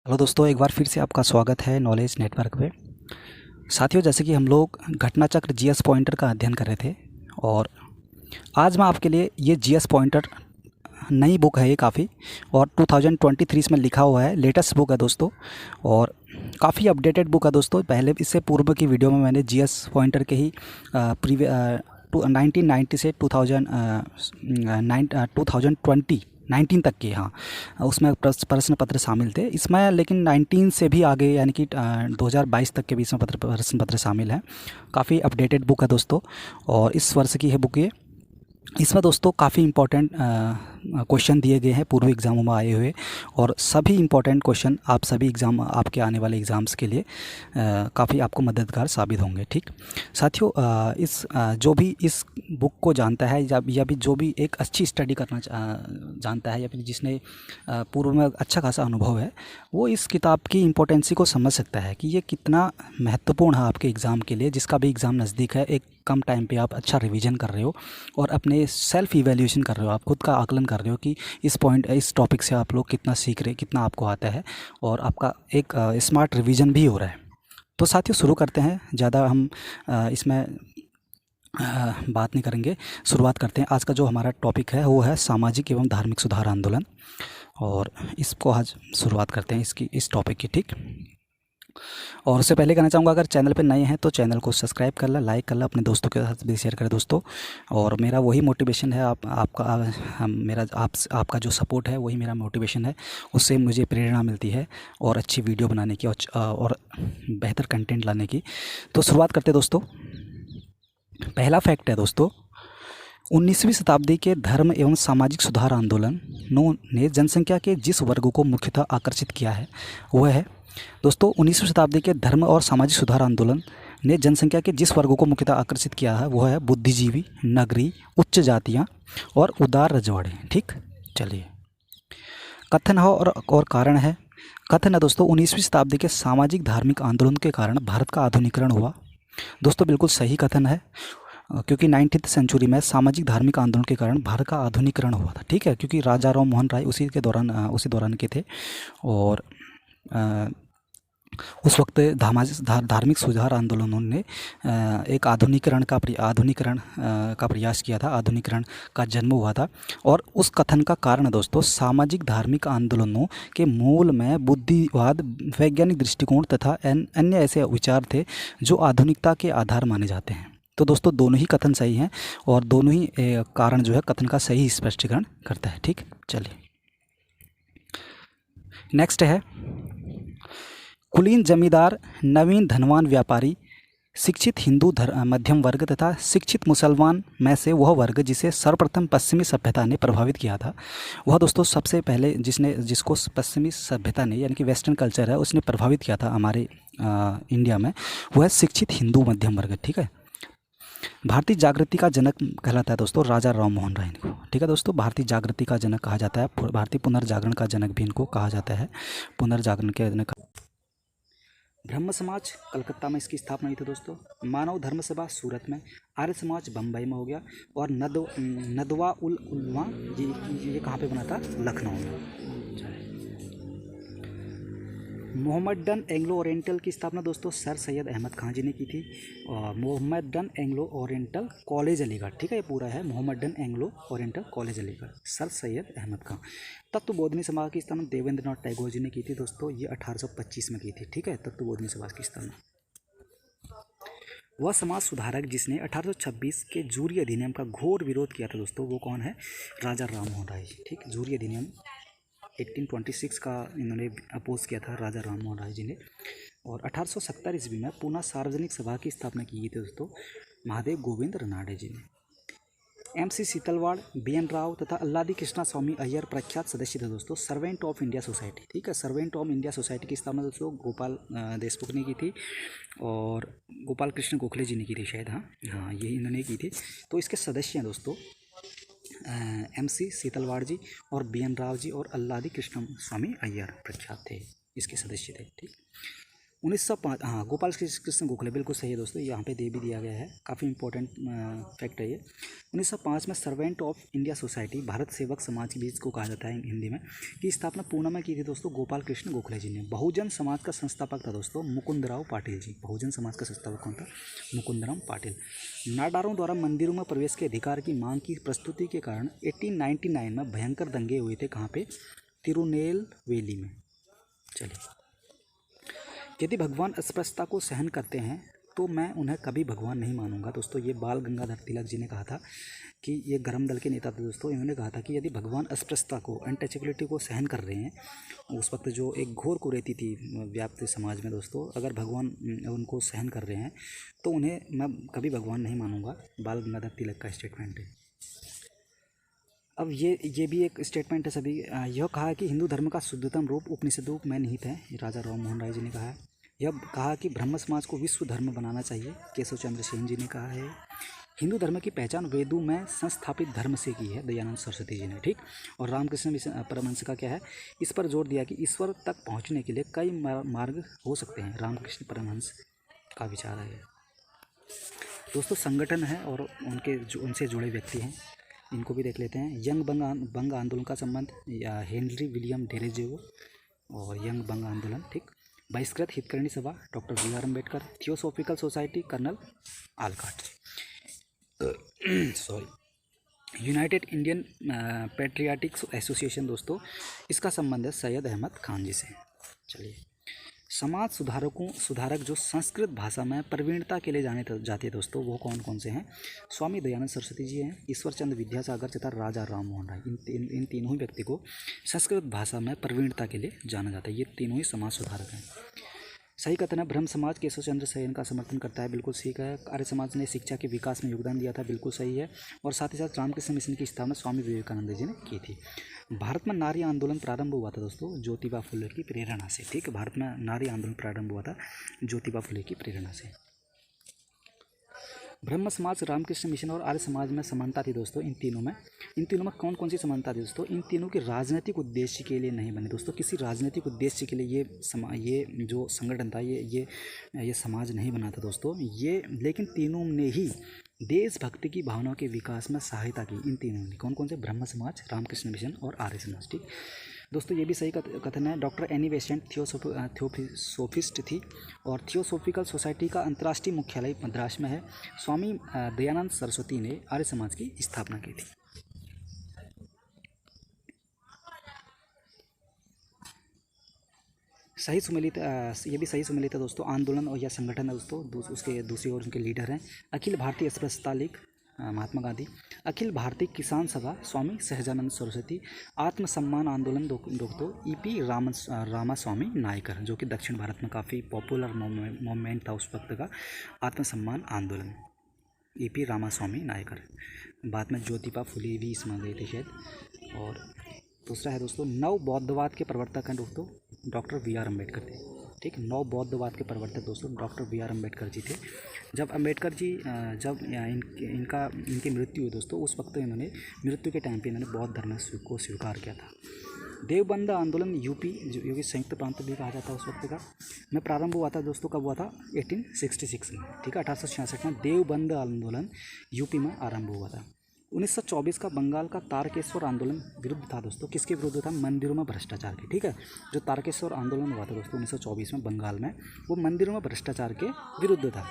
Hello दोस्तों, एक बार फिर से आपका स्वागत है नॉलेज नेटवर्क पे। साथियों, जैसे कि हम लोग घटना चक्र जीएस पॉइंटर का अध्ययन कर रहे थे और आज मैं आपके लिए ये जीएस पॉइंटर नई बुक है ये काफ़ी, और 2023 इसमें लिखा हुआ है, लेटेस्ट बुक है दोस्तों। और काफ़ी अपडेटेड बुक है दोस्तों। पहले इससे पूर्व की वीडियो में मैंने जीएस पॉइंटर के ही प्रीवियस 1990 से 2020 19 तक के, हाँ, उसमें प्रश्न पत्र शामिल थे इसमें, लेकिन 19 से भी आगे यानी कि 2022 तक के भी इसमें प्रश्न पत्र शामिल हैं। काफ़ी अपडेटेड बुक है दोस्तों और इस वर्ष की है बुक ये। इसमें दोस्तों काफ़ी इंपॉर्टेंट क्वेश्चन दिए गए हैं पूर्व एग्ज़ामों में आए हुए, और सभी इंपॉर्टेंट क्वेश्चन आप सभी एग्ज़ाम आपके आने वाले एग्ज़ाम्स के लिए काफ़ी आपको मददगार साबित होंगे। ठीक साथियों, जो भी इस बुक को जानता है या भी जो भी एक अच्छी स्टडी करना जानता है, या फिर जिसने पूर्व में अच्छा खासा अनुभव है, वो इस किताब की इम्पोर्टेंसी को समझ सकता है कि ये कितना महत्वपूर्ण है आपके एग्ज़ाम के लिए। जिसका भी एग्ज़ाम नज़दीक है, एक कम टाइम पे आप अच्छा रिवीजन कर रहे हो और अपने सेल्फ इवैल्यूएशन कर रहे हो, आप खुद का आकलन कर रहे हो कि इस टॉपिक से आप लोग कितना सीख रहे, कितना आपको आता है, और आपका एक स्मार्ट रिवीजन भी हो रहा है। तो साथियों, शुरू करते हैं। ज़्यादा हम इसमें बात नहीं करेंगे, शुरुआत करते हैं। आज का जो हमारा टॉपिक है वो है सामाजिक एवं धार्मिक सुधार आंदोलन, और इसको आज शुरुआत करते हैं इस टॉपिक की। ठीक, और उससे पहले कहना चाहूँगा, अगर चैनल पे नए हैं तो चैनल को सब्सक्राइब कर ला, लाइक कर ला, अपने दोस्तों के साथ भी शेयर करें दोस्तों। और मेरा वही मोटिवेशन है, आपका जो सपोर्ट है वही मेरा मोटिवेशन है। उससे मुझे प्रेरणा मिलती है और अच्छी वीडियो बनाने की और बेहतर कंटेंट लाने की। तो शुरुआत करते दोस्तों। पहला फैक्ट है दोस्तों, 19वीं शताब्दी के धर्म एवं सामाजिक सुधार आंदोलनों ने जनसंख्या के जिस वर्ग को मुख्यतः आकर्षित किया है वह है दोस्तों, 19वीं शताब्दी के धर्म और सामाजिक सुधार आंदोलन ने जनसंख्या के जिस वर्ग को मुख्यतः आकर्षित किया है वह है बुद्धिजीवी, नगरी, उच्च जातियाँ और उदार रजवाड़े। ठीक, चलिए, कथन है और कारण है। कथन है दोस्तों, 19वीं शताब्दी के सामाजिक धार्मिक आंदोलन के कारण भारत का आधुनिकरण हुआ। दोस्तों बिल्कुल सही कथन है, क्योंकि 19th सेंचुरी में सामाजिक धार्मिक आंदोलन के कारण भारत का आधुनिकरण हुआ था। ठीक है, क्योंकि राजा राम मोहन राय उसी दौरान के थे, और उस वक्त धार्मिक सुधार आंदोलनों ने एक आधुनिकरण का प्रयास किया था, आधुनिकरण का जन्म हुआ था। और उस कथन का कारण दोस्तों, सामाजिक धार्मिक आंदोलनों के मूल में बुद्धिवाद, वैज्ञानिक दृष्टिकोण तथा अन्य ऐसे विचार थे जो आधुनिकता के आधार माने जाते हैं। तो दोस्तों दोनों ही कथन सही हैं, और दोनों ही कारण जो है कथन का सही स्पष्टीकरण करता है। ठीक, चलिए, नेक्स्ट है, कुलीन जमींदार, नवीन धनवान व्यापारी, शिक्षित हिंदू मध्यम वर्ग तथा शिक्षित मुसलमान में से वह वर्ग जिसे सर्वप्रथम पश्चिमी सभ्यता ने प्रभावित किया था, वह दोस्तों सबसे पहले जिसको पश्चिमी सभ्यता ने यानी कि वेस्टर्न कल्चर है उसने प्रभावित किया था हमारे इंडिया में, वह है शिक्षित हिंदू मध्यम वर्ग। ठीक है, भारतीय जागृति का जनक कहलाता है दोस्तों राजा राम मोहन राय को। ठीक है दोस्तों, भारतीय जागृति का जनक कहा जाता है, भारतीय पुनर्जागरण का जनक भी इनको कहा जाता है, पुनर्जागरण के जनक। ब्रह्म समाज कलकत्ता में इसकी स्थापना हुई थी दोस्तों। मानव धर्म सभा सूरत में, आर्य समाज बम्बई में हो गया, और नदवा उल उलमा ये कहाँ पे बना था? लखनऊ में। मोहम्मडन एंग्लो ओरिएंटल की स्थापना दोस्तों सर सैयद अहमद खान जी ने की थी, और Mohammedan Anglo Oriental College Aligarh. ठीक है, ये पूरा है Mohammedan Anglo Oriental College Aligarh, sir Syed Ahmad Khan. Tattvabodhini Samaj की स्थापना देवेंद्र नाथ टैगोर जी ने की थी दोस्तों, ये 1825 में की थी। ठीक है, तत्वबोधिनी समाज की स्थापना। वह समाज सुधारक जिसने 1826 के जूरी अधिनियम का घोर विरोध किया था दोस्तों, वो कौन है? राजा राम मोहन राय जी। ठीक, जूरी अधिनियम 1826 का इन्होंने अपोज किया था राजा राम मोहन राय जी ने। और 1870 ईस्वी में पूना सार्वजनिक सभा की स्थापना की गई थी दोस्तों, महादेव गोविंद रनाडे जी ने। MC सीतलवाड़, BN राव तथा अल्लादी कृष्णा स्वामी अय्यर प्रख्यात सदस्य थे दोस्तों, सर्वेंट ऑफ इंडिया सोसाइटी। ठीक है, सर्वेंट ऑफ इंडिया सोसाइटी की स्थापना दोस्तों गोपाल देशमुख ने की थी, और गोपाल कृष्ण गोखले जी ने की थी शायद, हाँ ये इन्होंने की थी। तो इसके सदस्य हैं दोस्तों MC सीतलवाड़ जी और BN राव जी और अल्लादी कृष्ण स्वामी अय्यर प्रख्यात थे, इसके सदस्य थे। ठीक, 1905, हाँ, गोपाल कृष्ण गोखले, बिल्कुल सही है दोस्तों, यहाँ पे दे भी दिया गया है, काफ़ी इंपॉर्टेंट फैक्ट है ये। 1905 में servant of India society, Bharat सेवक समाज के बीच को कहा जाता है हिंदी में, की स्थापना पूना में की थी दोस्तों गोपाल कृष्ण गोखले जी ने। बहुजन समाज का संस्थापक था दोस्तों मुकुंदराव पाटिल जी। बहुजन समाज का संस्थापक कौन था? मुकुंदराम पाटिल। नाडारों द्वारा मंदिरों में प्रवेश के अधिकार की मांग की प्रस्तुति के कारण 1899 में भयंकर दंगे हुए थे। कहाँ पे? तिरुनेलवेली में। चलिए, यदि भगवान अस्पृश्यता को सहन करते हैं तो मैं उन्हें कभी भगवान नहीं मानूंगा। दोस्तों ये बाल गंगाधर तिलक जी ने कहा था, कि ये गरम दल के नेता थे दोस्तों। इन्होंने कहा था कि यदि भगवान अस्पृश्यता को, अनटचेबिलिटी को सहन कर रहे हैं, उस वक्त जो एक घोर कुरीति थी व्याप्त समाज में दोस्तों, अगर भगवान उनको सहन कर रहे हैं तो उन्हें मैं कभी भगवान नहीं मानूंगा। बाल गंगाधर तिलक का स्टेटमेंट है। अब ये भी एक स्टेटमेंट है सभी। यह कहा है कि हिंदू धर्म का शुद्धतम रूप उपनिषदों में निहित है, राजा राम मोहन राय जी ने कहा है। यह कहा कि ब्रह्म समाज को विश्व धर्म बनाना चाहिए, केशव चंद्र सेन जी ने कहा है। हिंदू धर्म की पहचान वेदों में संस्थापित धर्म से की है, दयानंद सरस्वती जी ने, ठीक। और रामकृष्ण परमहंस का क्या है? इस पर जोर दिया कि ईश्वर तक पहुंचने के लिए कई मार्ग हो सकते हैं। रामकृष्ण परमहंस का विचार है। दोस्तों संगठन है और उनसे जुड़े व्यक्ति हैं, इनको भी देख लेते हैं। यंग बंग आंदोलन का संबंध, या हेनरी विलियम डेरेजेवो और यंग बंग आंदोलन, ठीक। Bahishkrit Hitakarini Sabha, doctor B R Ambedkar. Theosophical Society, colonel Olcott. Sorry, United Indian Patriotic Association दोस्तों, इसका संबंध है सैयद अहमद खान जी से। चलिए, समाज सुधारक जो संस्कृत भाषा में प्रवीणता के लिए जाते हैं दोस्तों, वो कौन कौन से हैं? स्वामी दयानंद सरस्वती जी हैं, ईश्वर चंद्र विद्यासागर तथा राजा राम मोहन राय। इन तीनों ही व्यक्ति को संस्कृत भाषा में प्रवीणता के लिए जाना जाता है। ये तीनों ही समाज सुधारक हैं। सही कथन है। ब्रह्म समाज केशव चंद्र सेन का समर्थन करता है, बिल्कुल ठीक है। आर्य समाज ने शिक्षा के विकास में योगदान दिया था, बिल्कुल सही है। और साथ ही साथ रामकृष्ण मिशन की स्थापना स्वामी विवेकानंद जी ने की थी। भारत में नारी आंदोलन प्रारंभ हुआ था दोस्तों ज्योतिबा फुले की प्रेरणा से, ठीक है। भारत में नारी आंदोलन प्रारंभ हुआ था ज्योतिबा फुले की प्रेरणा से। ब्रह्म समाज, रामकृष्ण मिशन और आर्य समाज में समानता थी दोस्तों। इन तीनों में कौन कौन सी समानता थी दोस्तों? इन तीनों के राजनीतिक उद्देश्य के लिए नहीं बने दोस्तों। किसी राजनीतिक उद्देश्य के लिए ये जो संगठन था, ये समाज नहीं बना था दोस्तों। ये लेकिन तीनों ने ही देशभक्ति की भावना के विकास में सहायता की। इन तीनों ने कौन कौन से? ब्रह्म समाज, रामकृष्ण मिशन और आर्य समाज, ठीक दोस्तों। ये भी सही कथन है। डॉक्टर एनी बेसेंट थियोसोफिस्ट थी और थियोसोफिकल सोसाइटी का अंतर्राष्ट्रीय मुख्यालय मद्रास में है। स्वामी दयानंद सरस्वती ने आर्य समाज की स्थापना की थी। सही सुमेलित, ये भी सही सुमेलित है दोस्तों। आंदोलन और यह संगठन है दोस्तों, उसके दूसरी ओर उनके लीडर हैं अखिल भारतीय अस्पृश्यता लीग, महात्मा गांधी। अखिल भारतीय किसान सभा, स्वामी सहजानंद सरस्वती। आत्मसम्मान आंदोलन दोस्तों, ईपी रामास्वामी नायकर, जो कि दक्षिण भारत में काफ़ी पॉपुलर मूवमेंट था उस वक्त का, आत्मसम्मान आंदोलन, ईपी रामास्वामी नायकर। बाद में ज्योतिबा फुले भी इसमें गए थे शायद। और दूसरा है दोस्तों, नव बौद्धवाद के प्रवर्तक हैं दोस्तों डॉक्टर बी आर अम्बेडकर थे, ठीक। नव बौद्धवाद के प्रवर्तक दोस्तों doctor B R Ambedkar ji थे। जब अम्बेडकर जी जब इनकी मृत्यु हुई दोस्तों, उस वक्त इन्होंने मृत्यु के टाइम पे इन्होंने बौद्ध धर्म को स्वीकार किया था। देवबंद आंदोलन यूपी, जो कि संयुक्त प्रांत भी कहा जाता है उस वक्त का, में प्रारंभ हुआ था दोस्तों। कब हुआ था? 1866 में, ठीक है। 1866 में देवबंद आंदोलन यूपी में आरंभ हुआ था। 1924 का बंगाल का तारकेश्वर आंदोलन विरुद्ध था दोस्तों। किसके विरुद्ध था? मंदिरों में भ्रष्टाचार के, ठीक है। जो तारकेश्वर आंदोलन हुआ था दोस्तों 1924 में बंगाल में, वो मंदिरों में भ्रष्टाचार के विरुद्ध था।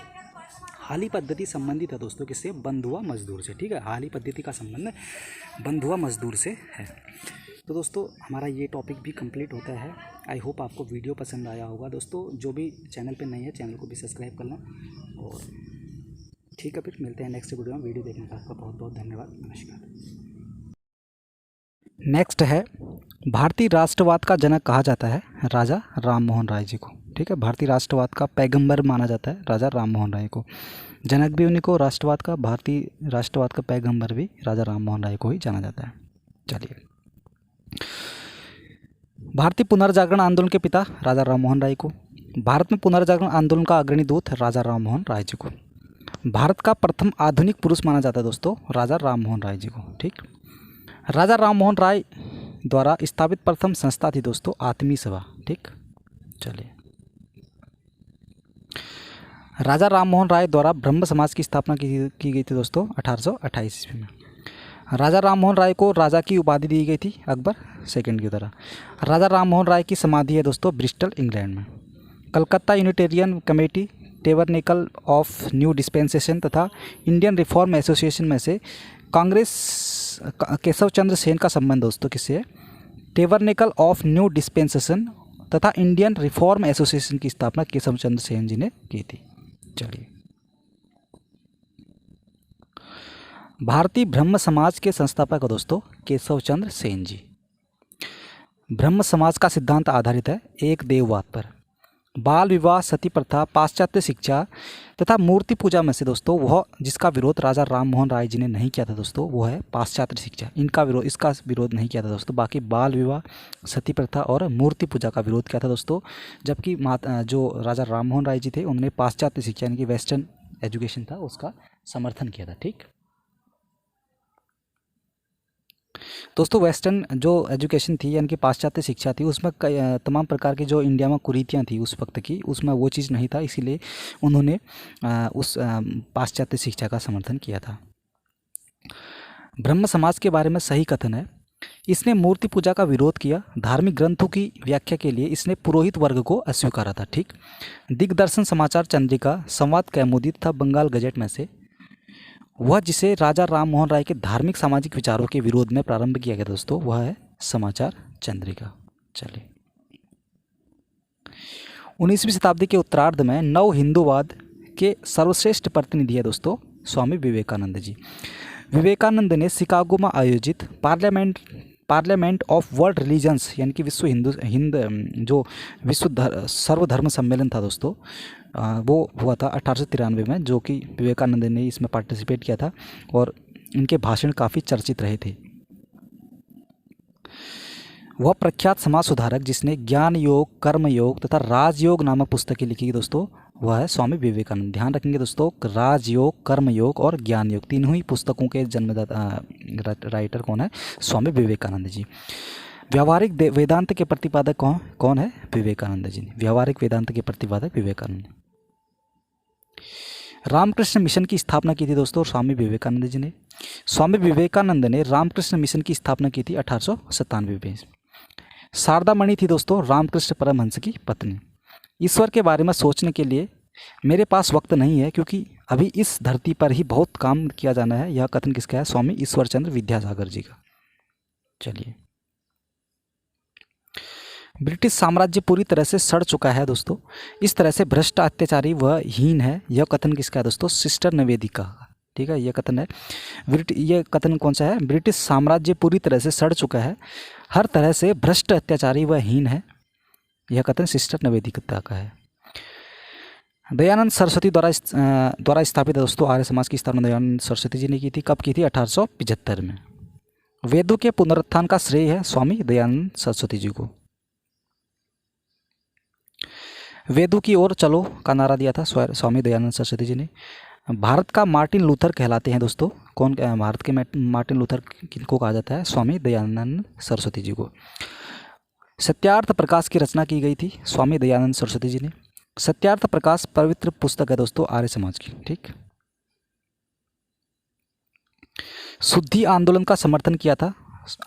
हाली पद्धति संबंधित है दोस्तों किससे? बंधुआ मजदूर से, ठीक है। हाली पद्धति का संबंध बंधुआ मजदूर से है। तो दोस्तों हमारा ये टॉपिक भी कंप्लीट होता है। आई होप आपको वीडियो पसंद आया होगा दोस्तों। जो भी चैनल पे नए हैं, चैनल को भी सब्सक्राइब कर लें। और ठीक है, फिर मिलते हैं नेक्स्ट वीडियो में। वीडियो देखने का आपका बहुत बहुत धन्यवाद। नमस्कार। नेक्स्ट है, भारतीय राष्ट्रवाद का जनक कहा जाता है राजा राम मोहन राय जी को, ठीक है। भारतीय राष्ट्रवाद का पैगंबर माना जाता है राजा राम मोहन राय को। जनक भी उन्हीं को, राष्ट्रवाद का, भारतीय राष्ट्रवाद का पैगंबर भी राजा राम मोहन राय को ही जाना जाता है। चलिए, भारतीय पुनर्जागरण आंदोलन के पिता राजा राम मोहन राय को। भारत में पुनर्जागरण आंदोलन का अग्रणी दूत राजा राम मोहन राय जी को। भारत का प्रथम आधुनिक पुरुष माना जाता है दोस्तों राजा राम मोहन राय जी को, ठीक। राजा राम मोहन राय द्वारा स्थापित प्रथम संस्था थी दोस्तों आत्मीय सभा, ठीक। चलिए, राजा राम मोहन राय द्वारा ब्रह्म समाज की स्थापना की गई थी दोस्तों 1828 ईस्वी में। राजा राम मोहन राय को राजा की उपाधि दी गई थी अकबर सेकंड की द्वारा। राजा राम मोहन राय की समाधि है दोस्तों ब्रिस्टल इंग्लैंड में। Calcutta Unitarian committee, tabernacle of new dispensation तथा इंडियन रिफॉर्म एसोसिएशन में से कांग्रेस केशव चंद्र सेन का संबंध दोस्तों किससे है? टेबरनेकल ऑफ न्यू डिस्पेंसेशन तथा इंडियन रिफॉर्म एसोसिएशन की स्थापना केशव चंद्र सेन जी ने की थी। चलिए, भारतीय ब्रह्म समाज के संस्थापक दोस्तों केशव चंद्र सेन जी। ब्रह्म समाज का सिद्धांत आधारित है एक देववाद पर। बाल विवाह, सती प्रथा, पाश्चात्य शिक्षा तथा मूर्ति पूजा में से दोस्तों वह जिसका विरोध राजा राम मोहन राय जी ने नहीं किया था दोस्तों वो है पाश्चात्य शिक्षा। इसका विरोध नहीं किया था दोस्तों। बाकी बाल विवाह, सती प्रथा और मूर्ति पूजा का विरोध किया था दोस्तों। जबकि जो राजा राम मोहन राय जी थे उन्होंने पाश्चात्य शिक्षा यानी कि वेस्टर्न एजुकेशन था उसका समर्थन किया था। ठीक दोस्तों, वेस्टर्न जो एजुकेशन थी यानी कि पाश्चात्य शिक्षा थी उसमें तमाम प्रकार की जो इंडिया में कुरीतियाँ थी उस वक्त की, उसमें वो चीज़ नहीं था, इसीलिए उन्होंने उस पाश्चात्य शिक्षा का समर्थन किया था। ब्रह्म समाज के बारे में सही कथन है, इसने मूर्ति पूजा का विरोध किया। धार्मिक ग्रंथों की व्याख्या के लिए इसने पुरोहित वर्ग को अस्वीकारा था। ठीक, दिग्दर्शन, समाचार चंद्रिका, संवाद कौमुदी तथा बंगाल गजट में से वह जिसे राजा राम मोहन राय के धार्मिक सामाजिक विचारों के विरोध में प्रारंभ किया गया दोस्तों वह है समाचार चंद्रिका। चलिए, 19वीं शताब्दी के उत्तरार्ध में नव हिंदूवाद के सर्वश्रेष्ठ प्रतिनिधि है दोस्तों स्वामी विवेकानंद जी। विवेकानंद ने शिकागो में आयोजित पार्लियामेंट ऑफ वर्ल्ड रिलीजन्स यानी कि जो विश्व सर्वधर्म सम्मेलन था दोस्तों वो हुआ था 1893 में, जो कि विवेकानंद ने इसमें पार्टिसिपेट किया था और इनके भाषण काफ़ी चर्चित रहे थे। वह प्रख्यात समाज सुधारक जिसने ज्ञान योग, कर्म योग तथा राजयोग नामक पुस्तकें लिखी दोस्तों वह है स्वामी विवेकानंद। ध्यान रखेंगे दोस्तों, राजयोग, कर्म योग और ज्ञान योग तीनों ही पुस्तकों के जन्मदाता राइटर कौन है? स्वामी विवेकानंद जी। व्यावहारिक वेदांत के प्रतिपादक कौन है? विवेकानंद जी। व्यावहारिक वेदांत के प्रतिपादक विवेकानंद। रामकृष्ण मिशन की स्थापना की थी दोस्तों स्वामी विवेकानंद जी ने। स्वामी विवेकानंद ने रामकृष्ण मिशन की स्थापना की थी 1897 में। शारदा मणि थी दोस्तों रामकृष्ण परमहंस की पत्नी। ईश्वर के बारे में सोचने के लिए मेरे पास वक्त नहीं है क्योंकि अभी इस धरती पर ही बहुत काम किया जाना है, यह कथन किसका है? स्वामी ईश्वर चंद्र विद्यासागर जी का। चलिए, ब्रिटिश साम्राज्य पूरी तरह से सड़ चुका है दोस्तों, इस तरह से भ्रष्ट, अत्याचारी व हीन है, यह कथन किसका है दोस्तों? सिस्टर निवेदिका। ठीक है, यह कथन है ये कथन कौन सा है? ब्रिटिश साम्राज्य पूरी तरह से सड़ चुका है, हर तरह से भ्रष्ट, अत्याचारी व हीन है, यह कथन सिस्टर निवेदिता का है। दयानंद सरस्वती द्वारा स्थापित दोस्तों आर्य समाज की स्थापना दयानंद सरस्वती जी ने की थी। कब की थी? 1875 में। वेदों के पुनरुत्थान का श्रेय है स्वामी दयानंद सरस्वती जी को। वेदों की ओर चलो का नारा दिया था स्वामी दयानंद सरस्वती जी ने। भारत का मार्टिन लूथर कहलाते हैं दोस्तों, कौन? भारत के मार्टिन लूथर किनको कहा जाता है? स्वामी दयानंद सरस्वती जी को। सत्यार्थ प्रकाश की रचना की गई थी स्वामी दयानंद सरस्वती जी ने। सत्यार्थ प्रकाश पवित्र पुस्तक है दोस्तों आर्य समाज की। ठीक, शुद्धि आंदोलन का समर्थन किया था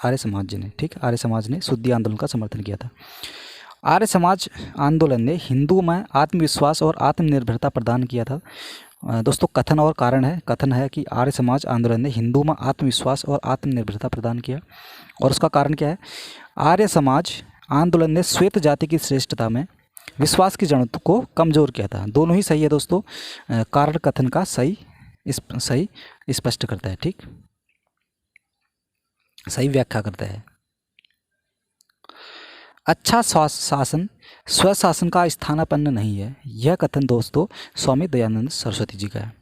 आर्य समाज जी ने। ठीक, आर्य समाज ने शुद्धि आंदोलन का समर्थन किया था। आर्य समाज आंदोलन ने हिंदुओं में आत्मविश्वास और आत्मनिर्भरता प्रदान किया था दोस्तों। कथन और कारण है, कथन है कि आर्य समाज आंदोलन ने हिंदुओं में आत्मविश्वास और आत्मनिर्भरता प्रदान किया, और उसका कारण क्या है? आर्य समाज आंदोलन ने श्वेत जाति की श्रेष्ठता में विश्वास की जड़ को कमज़ोर किया था। दोनों ही सही है दोस्तों, कारण कथन का सही स्पष्ट करता है। ठीक, सही व्याख्या करता है। अच्छा शासन स्वशासन का स्थानापन्न नहीं है, यह कथन दोस्तों स्वामी दयानंद सरस्वती जी का है।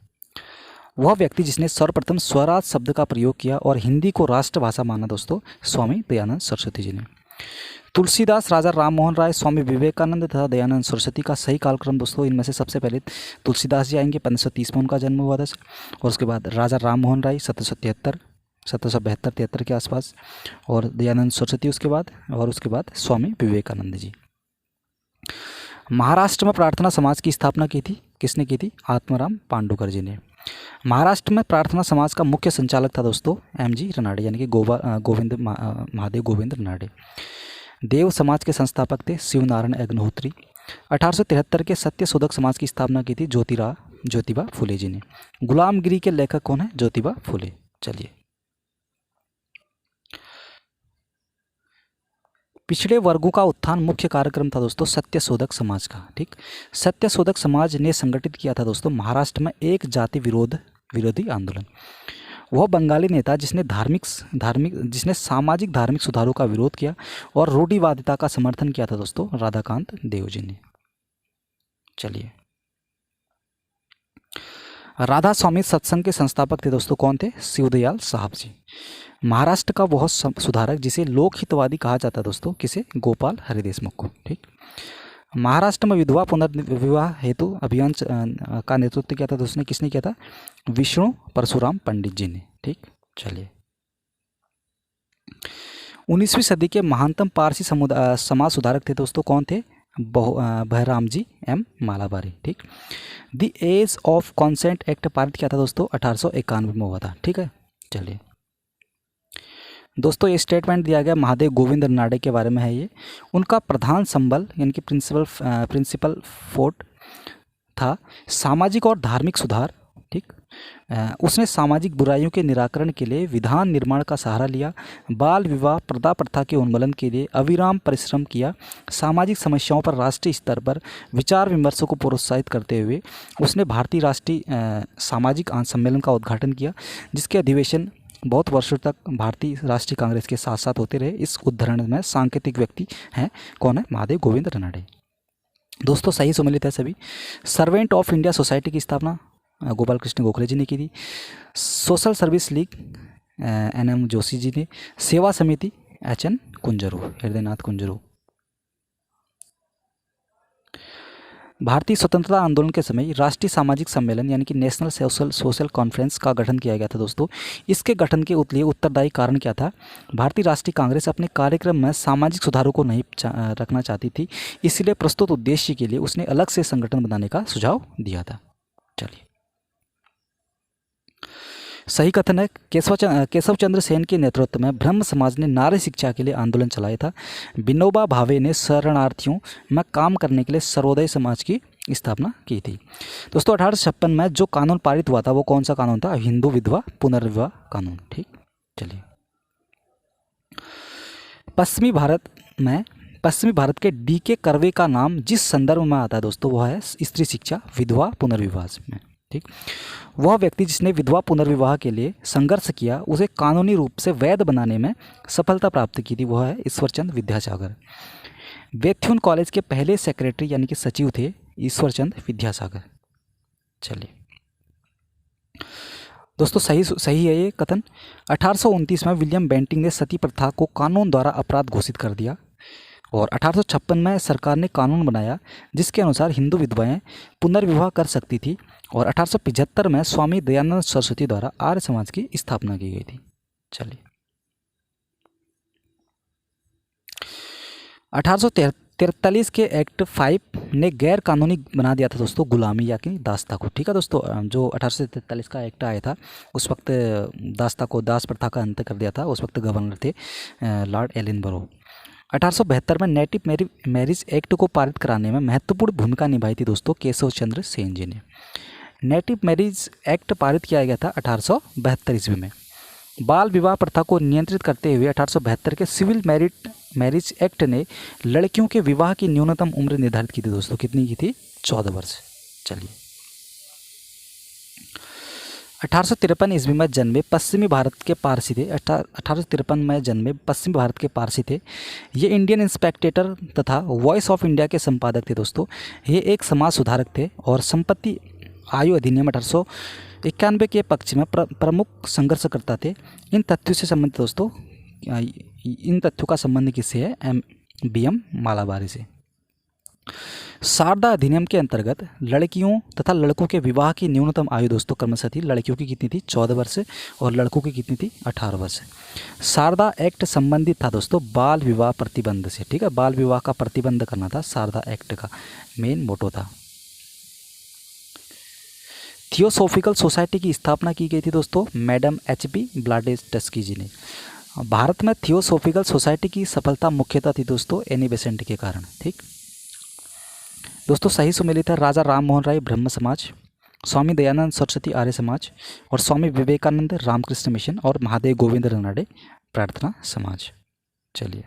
वह व्यक्ति जिसने सर्वप्रथम स्वराज शब्द का प्रयोग किया और हिंदी को राष्ट्रभाषा माना दोस्तों स्वामी दयानंद सरस्वती जी ने। तुलसीदास, राजा राम मोहन राय, स्वामी विवेकानंद तथा दयानंद सरस्वती का सही कालक्रम दोस्तों, इनमें से सबसे पहले तुलसीदास जी आएंगे, 1530 में उनका जन्म हुआ था, और उसके बाद राजा राम मोहन राय 1772-73 के आसपास, और दयानंद सरस्वती उसके बाद, और उसके बाद स्वामी विवेकानंद जी। महाराष्ट्र में प्रार्थना समाज की स्थापना की थी किसने की थी? आत्माराम पांडुकर जी ने। महाराष्ट्र में प्रार्थना समाज का मुख्य संचालक था दोस्तों एम.जी. रनाडे, यानी कि महादेव गोविंद रनाडे। देव समाज के संस्थापक थे शिवनारायण अग्निहोत्री। 1873 के सत्य शोधक समाज की स्थापना की थी ज्योतिबा फुले जी ने। गुलामगिरी के लेखक कौन है? ज्योतिबा फुले। चलिए, पिछड़े वर्गों का उत्थान मुख्य कार्यक्रम था दोस्तों सत्य शोधक समाज का। ठीक, सत्य शोधक समाज ने संगठित किया था दोस्तों महाराष्ट्र में एक जाति विरोधी आंदोलन। वह बंगाली नेता जिसने सामाजिक धार्मिक सुधारों का विरोध किया और रूढ़िवादिता का समर्थन किया था दोस्तों राधाकांत देव जी ने। चलिए, राधा स्वामी सत्संग के संस्थापक थे दोस्तों कौन थे? शिवदयाल साहब जी। महाराष्ट्र का वह सुधारक जिसे लोकहितवादी कहा जाता है दोस्तों किसे? गोपाल हरि देशमुख को। ठीक, महाराष्ट्र में विधवा पुनर्विवाह हेतु अभियान का नेतृत्व किया था दोस्तों किसने किया था? विष्णु परशुराम पंडित जी ने। ठीक, चलिए, 19वीं सदी के महानतम पारसी समाज सुधारक थे दोस्तों कौन थे? बहराम जी एम मालाबारी। ठीक, the Age of Consent Act पारित किया था दोस्तों 1891 में हुआ था। ठीक है, चलिए दोस्तों, ये स्टेटमेंट दिया गया महादेव गोविंद रनाडे के बारे में है। ये उनका प्रधान संबल यानी कि प्रिंसिपल फोर्ट था सामाजिक और धार्मिक सुधार। ठीक, उसने सामाजिक बुराइयों के निराकरण के लिए विधान निर्माण का सहारा लिया, बाल विवाह प्रथा के उन्मूलन के लिए अविराम परिश्रम किया, सामाजिक समस्याओं पर राष्ट्रीय स्तर पर विचार विमर्शों को प्रोत्साहित करते हुए उसने भारतीय राष्ट्रीय सामाजिक सम्मेलन का उद्घाटन किया, जिसके अधिवेशन बहुत वर्षों तक भारतीय राष्ट्रीय कांग्रेस के साथ साथ होते रहे। इस उदाहरण में सांकेतिक व्यक्ति हैं कौन है? महादेव गोविंद रनाडे। दोस्तों, सही सम्मिलित है सभी। सर्वेंट ऑफ इंडिया सोसाइटी की स्थापना गोपाल कृष्ण गोखले जी ने की थी। Social Service League N. M Joshi ji. Seva समिति एच.एन. कुंजरू, हृदयनाथ कुंजरू। भारतीय स्वतंत्रता आंदोलन के समय राष्ट्रीय सामाजिक सम्मेलन यानी कि नेशनल सोशल कॉन्फ्रेंस का गठन किया गया था दोस्तों। इसके गठन के लिए उत्तरदायी कारण क्या था? भारतीय राष्ट्रीय कांग्रेस अपने कार्यक्रम में सामाजिक सुधारों को नहीं रखना चाहती थी, इसलिए प्रस्तुत उद्देश्य के लिए उसने अलग से संगठन बनाने का सुझाव दिया था। चलिए, सही कथन है। केशव चंद्र सेन के नेतृत्व में ब्रह्म समाज ने नारी शिक्षा के लिए आंदोलन चलाया था। विनोबा भावे ने शरणार्थियों में काम करने के लिए सर्वोदय समाज की स्थापना की थी। दोस्तों, 1856 में जो कानून पारित हुआ था वो कौन सा कानून था? हिंदू विधवा पुनर्विवाह कानून। ठीक, चलिए, पश्चिमी भारत के डी.के. कर्वे का नाम जिस संदर्भ में आता है दोस्तों वह है स्त्री शिक्षा विधवा पुनर्विवाह में। ठीक, वह व्यक्ति जिसने विधवा पुनर्विवाह के लिए संघर्ष किया, उसे कानूनी रूप से वैध बनाने में सफलता प्राप्त की थी, वह है ईश्वरचंद विद्यासागर। बेथुन कॉलेज के पहले सेक्रेटरी यानी कि सचिव थे ईश्वरचंद विद्यासागर। चलिए दोस्तों, सही है ये कथन। 1829 में विलियम बेंटिंग ने सती प्रथा को कानून द्वारा अपराध घोषित कर दिया और 1856 में सरकार ने कानून बनाया जिसके अनुसार हिंदू विधवाएं पुनर्विवाह कर सकती थी और 1875 में स्वामी दयानंद सरस्वती द्वारा आर्य समाज की स्थापना की गई थी। चलिए, 1843 के एक्ट 5 ने गैर कानूनी बना दिया था दोस्तों गुलामी या कि दासता को। ठीक है दोस्तों, जो 1843 का एक्ट आया था उस वक्त दास प्रथा का अंत कर दिया था। उस वक्त गवर्नर थे लॉर्ड एलिनबरो। 1872 में नेटिव मैरिज एक्ट को पारित कराने में महत्वपूर्ण भूमिका निभाई थी दोस्तों केशव चंद्र सेन जी ने। नेटिव मैरिज एक्ट पारित किया गया था 1872 ईस्वी में। बाल विवाह प्रथा को नियंत्रित करते हुए 1872 के सिविल मैरिज एक्ट ने लड़कियों के विवाह की न्यूनतम उम्र निर्धारित की थी दोस्तों। कितनी की थी? 14 वर्ष। चलिए, 1853 ईस्वी में जन्मे पश्चिमी भारत के पारसी थे। 1853 में जन्मे पश्चिमी भारत के पारसी थे। ये इंडियन इंस्पेक्टेटर तथा वॉइस ऑफ इंडिया के संपादक थे दोस्तों। ये एक समाज सुधारक थे और संपत्ति आयु अधिनियम 1891 के पक्ष में प्रमुख संघर्षकर्ता थे। इन तथ्यों से संबंधित दोस्तों इन तथ्यों का संबंध किससे है? BM मालाबारी से। शारदा अधिनियम के अंतर्गत लड़कियों तथा लड़कों के विवाह की न्यूनतम आयु दोस्तों क्रमशः थी। लड़कियों की कितनी थी? 14 वर्ष और लड़कों की कितनी थी? 18 वर्ष। शारदा एक्ट संबंधित था दोस्तों बाल विवाह प्रतिबंध से। ठीक है, बाल विवाह का प्रतिबंध करना था शारदा एक्ट का मेन मोटो था। थियोसॉफिकल सोसाइटी की स्थापना की गई थी दोस्तों मैडम एच.बी. ब्लाडिस्टस्की जी ने। भारत में थियोसॉफिकल सोसाइटी की सफलता मुख्यतः थी दोस्तों एनी बेसेंट के कारण। ठीक दोस्तों, सही सुमेलित है राजा राम मोहन राय ब्रह्म समाज, स्वामी दयानंद सरस्वती आर्य समाज और स्वामी विवेकानंद रामकृष्ण मिशन और महादेव गोविंद रनाडे प्रार्थना समाज। चलिए,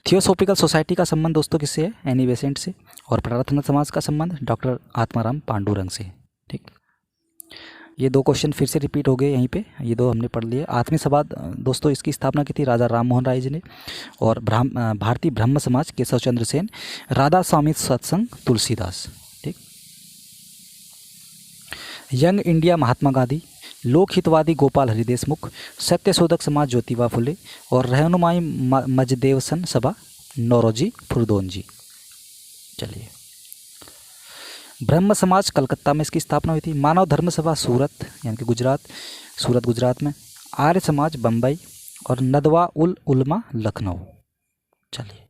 थियोसॉफिकल सोसाइटी का संबंध दोस्तों किससे है? एनी बेसेंट से। और प्रार्थना समाज का संबंध डॉक्टर आत्माराम पांडुरंग से। ठीक, ये दो क्वेश्चन फिर से रिपीट हो गए यहीं पे, ये दो हमने पढ़ लिए। आत्मीय सभा दोस्तों इसकी स्थापना की थी राजा राम मोहन राय जी ने। और भारतीय ब्रह्म समाज केशव चंद्र सेन, राधा स्वामी सत्संग तुलसीदास। ठीक, यंग इंडिया महात्मा गांधी, लोकहितवादी गोपाल हरि देशमुख, सत्यशोधक समाज ज्योतिबा फुले और रहनुमाई मजदेवसन सभा नौरोजी फुरदोन जी। चलिए, ब्रह्म समाज कलकत्ता में इसकी स्थापना हुई थी। मानव धर्म सभा सूरत यानी कि गुजरात, सूरत गुजरात में। आर्य समाज बम्बई और नदवा उल उलमा लखनऊ। चलिए,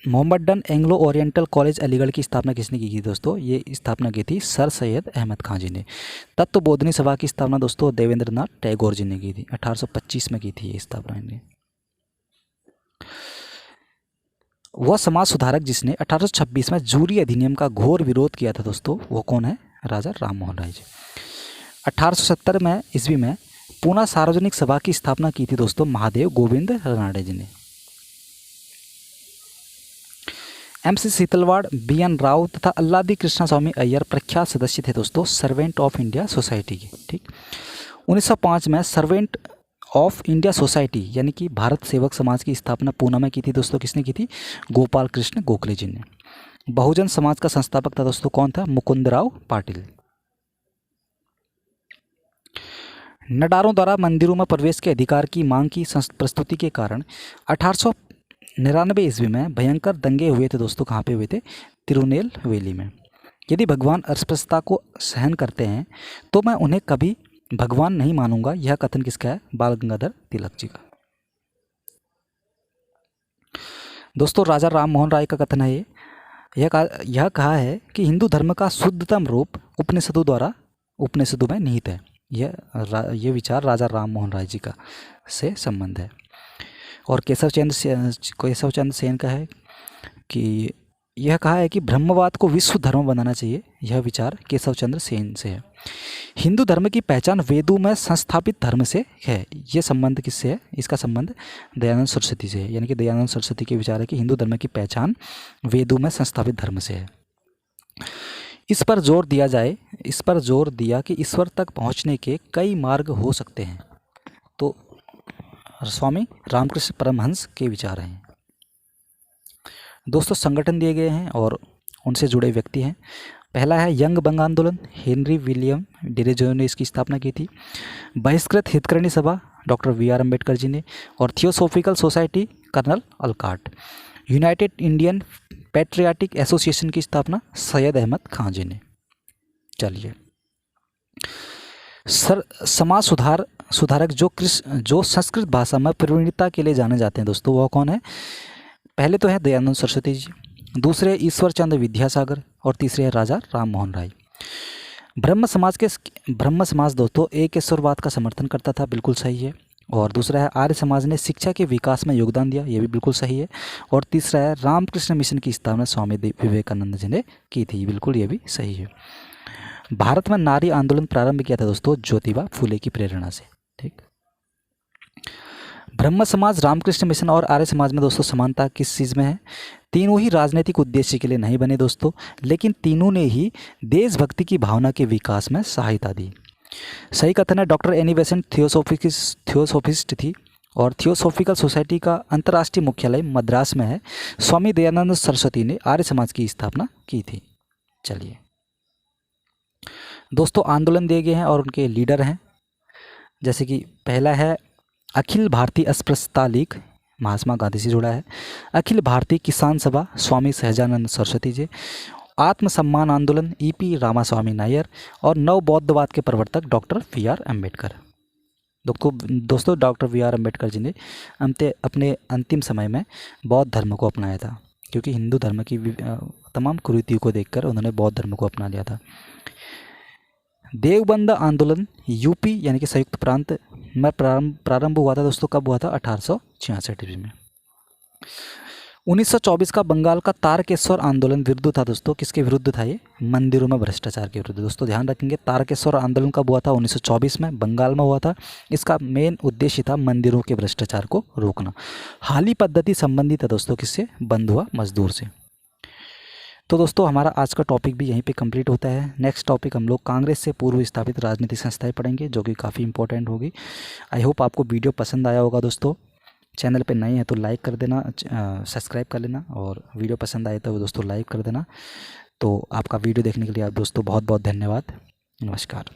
Mohammedan Anglo Oriental College Aligarh की स्थापना किसने की थी दोस्तों? ये स्थापना की थी सर सैयद अहमद खान जी ने। तत्वबोधिनी सभा की स्थापना दोस्तों देवेंद्रनाथ टैगोर जी ने की थी। 1825 में की थी ये स्थापना इन्हें। वह समाज सुधारक जिसने 1826 में जूरी अधिनियम का घोर विरोध किया था दोस्तों, वो कौन है? राजा राम मोहन राय जी। 1870 में ईस्वी में पूना सार्वजनिक सभा की स्थापना की थी दोस्तों महादेव गोविंद रनाडे जी ने। एम.सी. सीतलवाड़, बी.एन. राव तथा अल्लादी कृष्णा स्वामी अय्यर प्रख्यात सदस्य थे दोस्तों सर्वेंट ऑफ इंडिया सोसाइटी के। ठीक, 1905 में सर्वेंट ऑफ इंडिया सोसाइटी यानी कि भारत सेवक समाज की स्थापना पूना में की थी दोस्तों। किसने की थी? गोपाल कृष्ण गोखले जी ने। बहुजन समाज का संस्थापक था दोस्तों कौन था? मुकुंदराव पाटिल। नडारों द्वारा मंदिरों में प्रवेश के अधिकार की मांग की प्रस्तुति के कारण 1899 ईस्वी में भयंकर दंगे हुए थे दोस्तों। कहाँ पे हुए थे? तिरुनेलवेली में। यदि भगवान अस्पृश्यता को सहन करते हैं तो मैं उन्हें कभी भगवान नहीं मानूंगा, यह कथन किसका है? बाल गंगाधर तिलक जी का। दोस्तों राजा राम मोहन राय का कथन है यह कहा है कि हिंदू धर्म का शुद्धतम रूप उपनिषदों में निहित है। यह विचार राजा राम मोहन राय जी का से संबंध है। और केशव चंद्र सेन का है कि यह कहा है कि ब्रह्मवाद को विश्व धर्म बनाना चाहिए। यह विचार केशव चंद्र सेन से है। हिंदू धर्म की पहचान वेदों में संस्थापित धर्म से है। यह संबंध किससे है? इसका संबंध दयानंद सरस्वती से है। यानी कि दयानंद सरस्वती के विचार है कि हिंदू धर्म की पहचान वेदों में संस्थापित धर्म से है। इस पर जोर दिया कि ईश्वर तक पहुंचने के कई मार्ग हो सकते हैं। तो स्वामी रामकृष्ण परमहंस के विचार हैं। दोस्तों संगठन दिए गए हैं और उनसे जुड़े व्यक्ति हैं। पहला है यंग बंग आंदोलन, हेनरी विलियम डिरेजो ने इसकी स्थापना की थी। बहिष्कृत हितकर्णी सभा डॉक्टर वी.आर. अम्बेडकर जी ने। और Theosophical Society Colonel Olcott. United Indian Patriotic Association की स्थापना सैयद अहमद खान जी ने। चलिए, समाज सुधारक जो संस्कृत भाषा में प्रवीणता के लिए जाने जाते हैं दोस्तों, वह कौन है? पहले तो है दयानंद सरस्वती जी, दूसरे ईश्वर चंद्र विद्यासागर और तीसरे है राजा राम मोहन राय। ब्रह्म समाज दोस्तों एक ईश्वरवाद का समर्थन करता था, बिल्कुल सही है। और दूसरा है आर्य समाज ने शिक्षा के विकास में योगदान दिया, ये भी बिल्कुल सही है। और तीसरा है रामकृष्ण मिशन की स्थापना स्वामी विवेकानंद जी ने की थी, बिल्कुल ये भी सही है। भारत में नारी आंदोलन प्रारंभ किया था दोस्तों ज्योतिबा फुले की प्रेरणा से। ठीक, ब्रह्म समाज, रामकृष्ण मिशन और आर्य समाज में दोस्तों समानता किस चीज़ में है? तीनों ही राजनीतिक उद्देश्य के लिए नहीं बने दोस्तों, लेकिन तीनों ने ही देशभक्ति की भावना के विकास में सहायता दी। सही कथन है डॉक्टर एनी बेसेंट थियोसॉफिस्ट थी और थियोसॉफिकल सोसाइटी का अंतर्राष्ट्रीय मुख्यालय मद्रास में है। स्वामी दयानंद सरस्वती ने आर्य समाज की स्थापना की थी। चलिए दोस्तों, आंदोलन दिए गए हैं और उनके लीडर हैं, जैसे कि पहला है अखिल भारतीय अस्पृश्यता लीग, महात्मा गांधी से जुड़ा है। अखिल भारतीय किसान सभा, स्वामी सहजानंद सरस्वती जी। आत्मसम्मान आंदोलन, ई.पी. रामास्वामी नायर। और नव बौद्धवाद के प्रवर्तक डॉक्टर वी.आर. अम्बेडकर। दोस्तों डॉक्टर वी.आर. अम्बेडकर जी ने अपने अंतिम समय में बौद्ध धर्म को अपनाया था। क्योंकि हिंदू धर्म की तमाम कुरीतियों को देखकर उन्होंने बौद्ध धर्म को अपना लिया था। देवबंद आंदोलन यूपी यानी कि संयुक्त प्रांत में प्रारंभ हुआ था दोस्तों। कब हुआ था? 1866 ईस्वी में। 1924 का बंगाल का तारकेश्वर आंदोलन विरुद्ध था दोस्तों। किसके विरुद्ध था ये? मंदिरों में भ्रष्टाचार के विरुद्ध। दोस्तों ध्यान रखेंगे, तारकेश्वर आंदोलन कब हुआ था? 1924 में, बंगाल में हुआ था। इसका मेन उद्देश्य था मंदिरों के भ्रष्टाचार को रोकना। हाली पद्धति संबंधित है दोस्तों किससे? बंधुआ मजदूर से। तो दोस्तों हमारा आज का टॉपिक भी यहीं पे कंप्लीट होता है। नेक्स्ट टॉपिक हम लोग कांग्रेस से पूर्व स्थापित राजनीतिक संस्थाएं पढ़ेंगे, जो कि काफ़ी इंपॉर्टेंट होगी। आई होप आपको वीडियो पसंद आया होगा दोस्तों। चैनल पे नए हैं तो लाइक कर देना, सब्सक्राइब कर लेना, और वीडियो पसंद आए तो दोस्तों लाइक कर देना। तो आपका वीडियो देखने के लिए आप दोस्तों बहुत बहुत धन्यवाद। नमस्कार।